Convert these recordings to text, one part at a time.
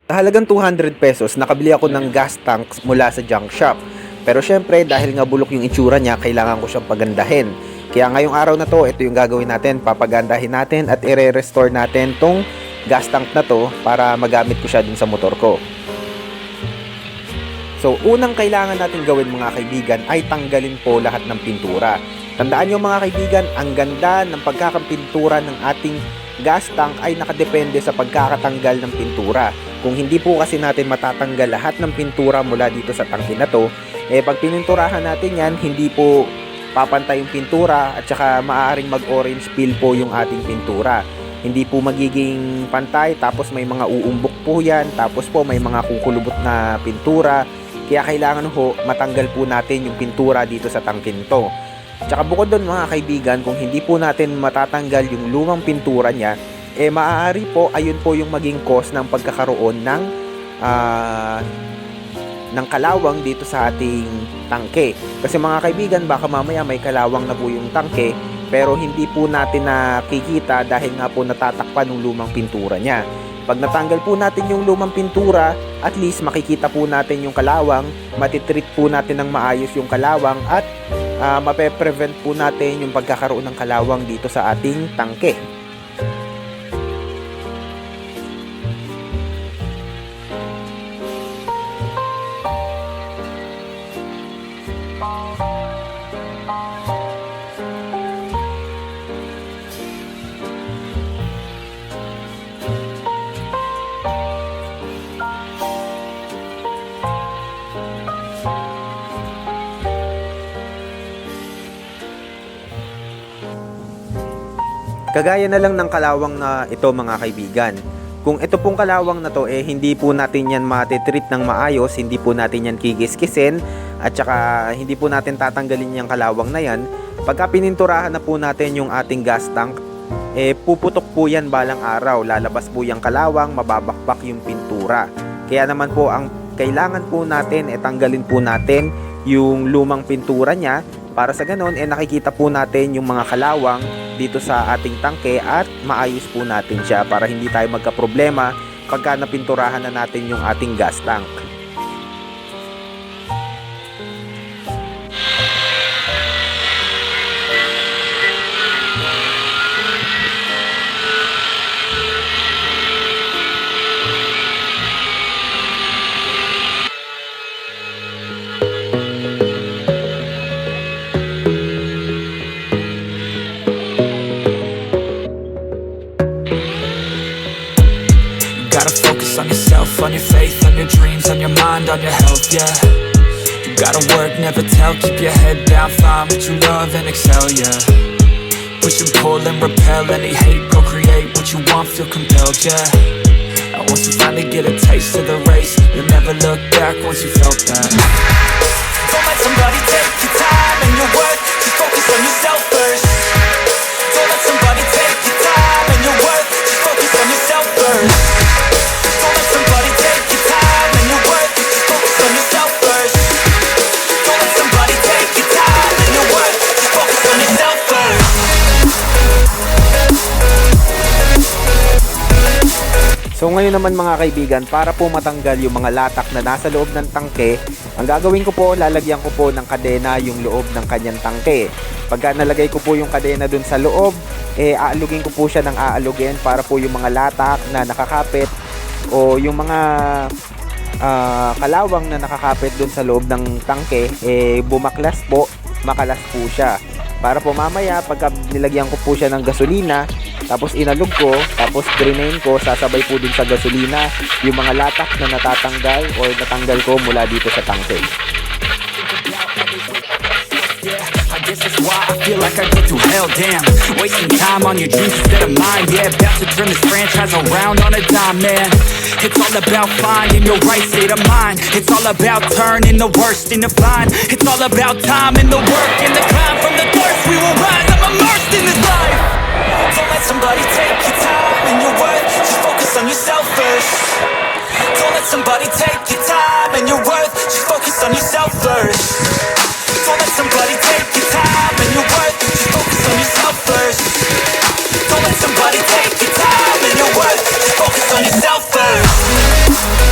Sa halagang 200 pesos, nakabili ako ng gas tank mula sa junk shop. Pero syempre, dahil nga bulok yung itsura niya, kailangan ko siyang pagandahin. Kaya ngayong araw na to, ito yung gagawin natin. Papagandahin natin at i-restore natin tong gas tank na to para magamit ko siya dun sa motor ko. So, unang kailangan natin gawin mga kaibigan ay tanggalin po lahat ng pintura. Tandaan nyo mga kaibigan, ang ganda ng pagkakapintura ng ating gas tank ay nakadepende sa pagkakatanggal ng pintura. Kung hindi po kasi natin matatanggal lahat ng pintura mula dito sa tangke na to, pag pininturahan natin yan, hindi po papantay yung pintura at saka maaaring mag-orange peel po yung ating pintura. Hindi po magiging pantay, tapos may mga uumbok po yan, tapos po may mga kukulubot na pintura. Kaya kailangan ho matanggal po natin yung pintura dito sa tangke nito. Tsaka bukod doon mga kaibigan, kung hindi po natin matatanggal yung lumang pintura niya, maaari po ayun po yung maging cause ng pagkakaroon ng kalawang dito sa ating tangke. Kasi mga kaibigan, baka mamaya may kalawang na po yung tangke pero hindi po natin nakikita dahil nga po natatakpan ng lumang pintura niya. Pag natanggal po natin yung lumang pintura, at least makikita po natin yung kalawang, matitreat po natin ng maayos yung kalawang at mape-prevent po natin yung pagkakaroon ng kalawang dito sa ating tangke. Kagaya na lang ng kalawang na ito mga kaibigan. Kung ito pong kalawang na to hindi po natin yan matitreat ng maayos, hindi po natin yan kikiskisin at saka hindi po natin tatanggalin yung kalawang na yan. Pagka pininturahan na po natin yung ating gas tank, puputok po yan balang araw, lalabas po yung kalawang, mababakbak yung pintura. Kaya naman po ang kailangan po natin tanggalin po natin yung lumang pintura niya para sa ganon nakikita po natin yung mga kalawang dito sa ating tangke at maayos po natin siya para hindi tayo magka-problema pagka napinturahan na natin yung ating gas tank. On yourself, on your faith, on your dreams, on your mind, on your health, yeah. You gotta work, never tell, keep your head down, find what you love and excel, yeah. Push and pull and repel any hate, go create what you want, feel compelled, yeah. And once you finally get a taste of the race, you'll never look back once you felt that. Don't let somebody take your time and your worth, just focus on yourself first. Don't let somebody take your time and your worth, just focus on yourself first. So ngayon naman mga kaibigan, para po matanggal yung mga latak na nasa loob ng tangke, ang gagawin ko po, lalagyan ko po ng kadena yung loob ng kanyang tangke. Pagka nalagay ko po yung kadena dun sa loob, aalugin ko po siya ng aalugin para po yung mga latak na nakakapit o yung mga kalawang na nakakapit dun sa loob ng tangke, bumaklas po, makalas po siya. Para po mamaya, pagka nilagyan ko po siya ng gasolina, tapos inalog ko, tapos drainain ko, sasabay po din sa gasolina yung mga latak na natatanggal o natanggal ko mula dito sa tangke. Guess that's why I feel like I go through hell, damn. Wasting time on your dreams instead of mine, yeah. About to turn this franchise around on a dime, man. It's all about finding your right state of mind. It's all about turning the worst into fine. It's all about time and the work and the climb. From the thirst we will rise, I'm immersed in this life. Don't let somebody take your time and your worth, just focus on yourself first. Don't let somebody take your time and your worth, just focus on yourself first. Don't let somebody take your time and your worth, just focus on yourself first. Don't let somebody take your time and your worth, just focus on yourself first.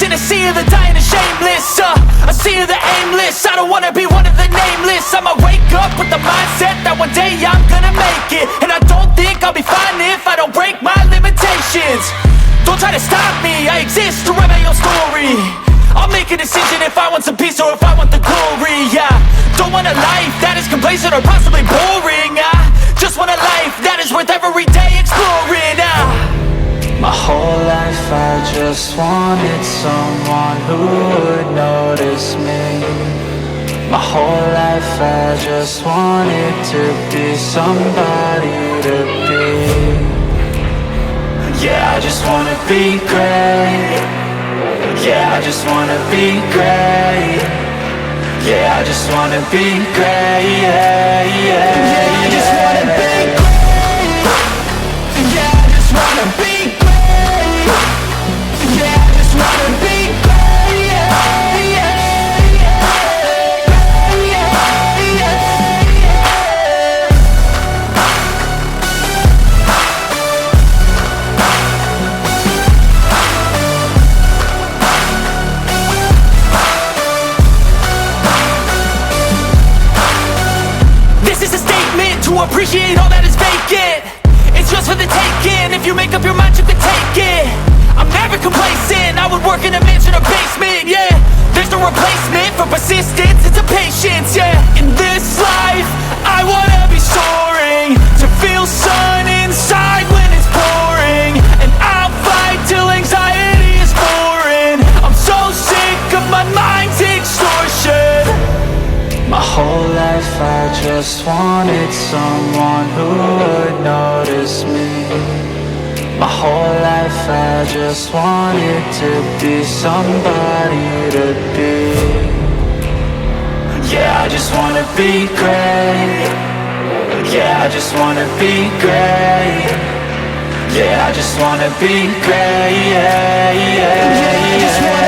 In a sea of the dying and shameless, a sea of the aimless. I don't wanna be one of the nameless. I'ma wake up with the mindset that one day I'm gonna make it. And I don't think I'll be fine if I don't break my limitations. Don't try to stop me, I exist to write my own story. I'll make a decision if I want some peace or if I want the glory. Yeah, don't want a life that is complacent or possibly boring. I just want a life that is worth every day exploring. My whole life I just wanted someone who would notice me. My whole life I just wanted to be somebody to be. Yeah, I just wanna be great. Yeah, I just wanna be great. Yeah, I just wanna be great. Yeah, I just wanna be great. Yeah, I just wanna be great. Yeah, I just wanna be great. This is a statement to appreciate all that is vacant. It's just for the taking. If you make up your mind, you can take it. I'm never complacent. I would work in a mansion or basement. Yeah, there's no replacement for persistence. It's a patience. Yeah, in this life, I wanna be soaring, to feel sun inside when it's pouring. And I'll fight till anxiety is foreign. I'm so sick of my mind's extortion. My whole life I just wanted someone who would notice me. My whole life I just wanted to be somebody to be. Yeah, I just wanna be great. Yeah, I just wanna be great. Yeah, I just wanna be great. Yeah, I just wanna